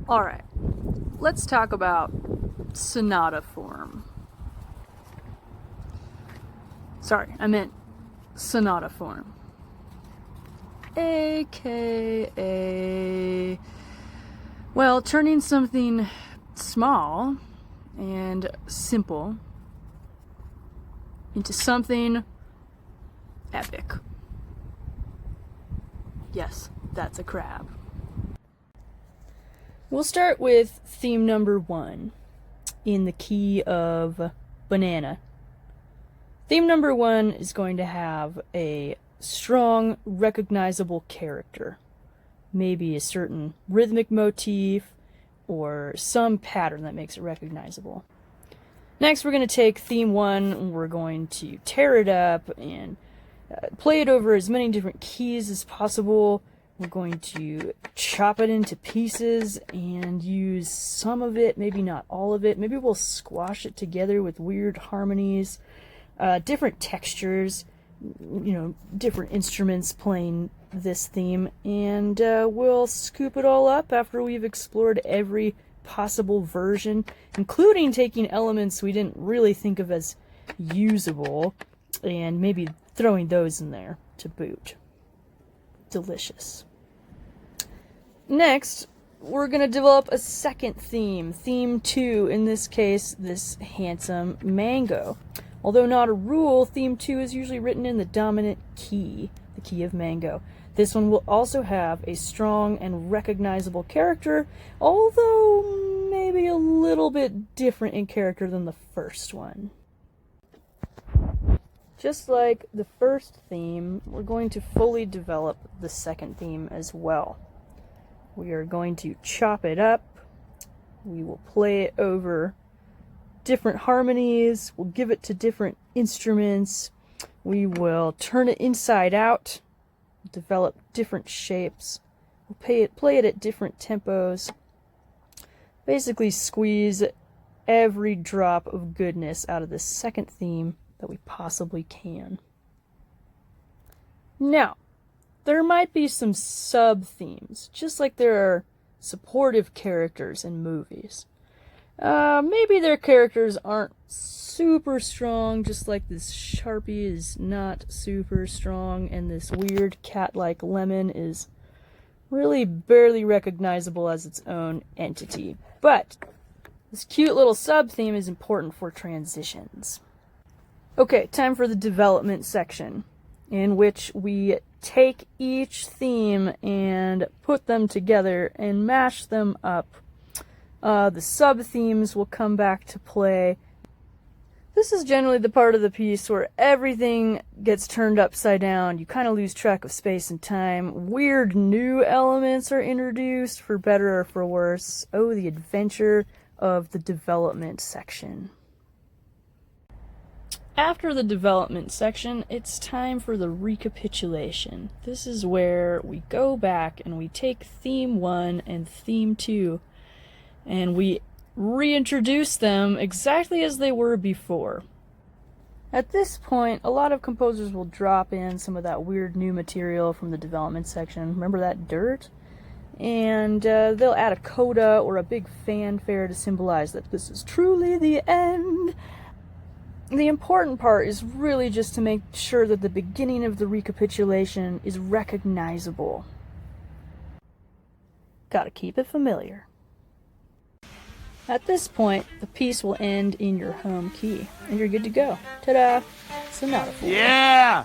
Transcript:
Alright, let's talk about Sonata Form. Sorry, I meant Sonata Form. AKA, well, turning something small and simple into something epic. Yes, that's a crab. We'll start with theme number 1 in the key of banana. Theme number 1 is going to have a strong, recognizable character. Maybe a certain rhythmic motif or some pattern that makes it recognizable. Next, we're going to take theme 1 and we're going to tear it up and play it over as many different keys as possible. We're going to chop it into pieces and use some of it, maybe not all of it. Maybe we'll squash it together with weird harmonies, different textures, different instruments playing this theme, and we'll scoop it all up after we've explored every possible version, including taking elements we didn't really think of as usable and maybe throwing those in there to boot. Delicious. Next, we're going to develop a second theme, theme 2, in this case, this handsome mango. Although not a rule, theme 2 is usually written in the dominant key, the key of mango. This one will also have a strong and recognizable character, although maybe a little bit different in character than the first one. Just like the first theme, we're going to fully develop the second theme as well. We are going to chop it up. We will play it over different harmonies. We'll give it to different instruments. We will turn it inside out, develop different shapes. We'll play it at different tempos. Basically squeeze every drop of goodness out of the second theme that we possibly can. Now, there might be some sub-themes, just like there are supportive characters in movies. Maybe their characters aren't super strong, just like this Sharpie is not super strong, and this weird cat-like lemon is really barely recognizable as its own entity. But this cute little sub-theme is important for transitions. Okay, time for the development section, in which we take each theme and put them together and mash them up. The sub-themes will come back to play. This is generally the part of the piece where everything gets turned upside down. You kind of lose track of space and time. Weird new elements are introduced, for better or for worse. Oh, the adventure of the development section. After the development section, it's time for the recapitulation. This is where we go back and we take theme 1 and theme 2 and we reintroduce them exactly as they were before. At this point, a lot of composers will drop in some of that weird new material from the development section. Remember that dirt? And they'll add a coda or a big fanfare to symbolize that this is truly the end. The important part is really just to make sure that the beginning of the recapitulation is recognizable. Gotta keep it familiar. At this point, the piece will end in your home key, and you're good to go. Ta-da! Sonata Form. Yeah!